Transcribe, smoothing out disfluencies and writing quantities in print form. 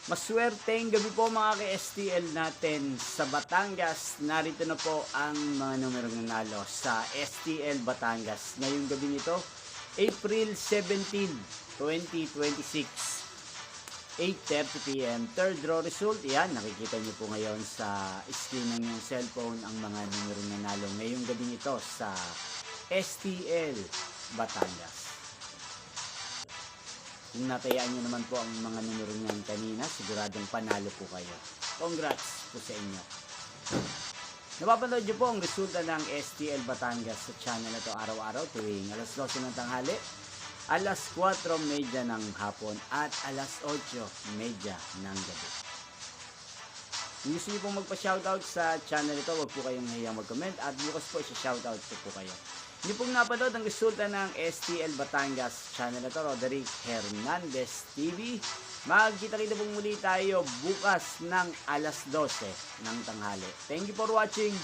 Maswerteng gabi po mga ka-STL natin sa Batangas. Narito na po ang mga numerong nanalo sa STL Batangas. Ngayong gabi nito, April 17, 2026, 8:30 PM. Third draw result, yan, nakikita niyo po ngayon sa screen ng inyong cellphone ang mga numerong nanalo ngayong gabi nito sa STL Batangas. Kung natayaan nyo naman po ang mga numero niyan kanina, siguradong panalo po kayo. Congrats po sa inyo. Napapanood nyo po ang resulta ng STL Batangas sa channel na to araw-araw tuwing alas 12 ng tanghali, alas 4:30 ng hapon at alas 8:30 ng gabi. Kung gusto nyo pong magpa-shoutout sa channel ito, huwag po kayong mahiyang mag-comment at bukas po isa-shoutout po kayo. Hindi pong napanood ang resulta ng STL Batangas channel na to, Roderick Hernandez TV. Magkita-kita pong muli tayo bukas ng alas 12 ng tanghali. Thank you for watching.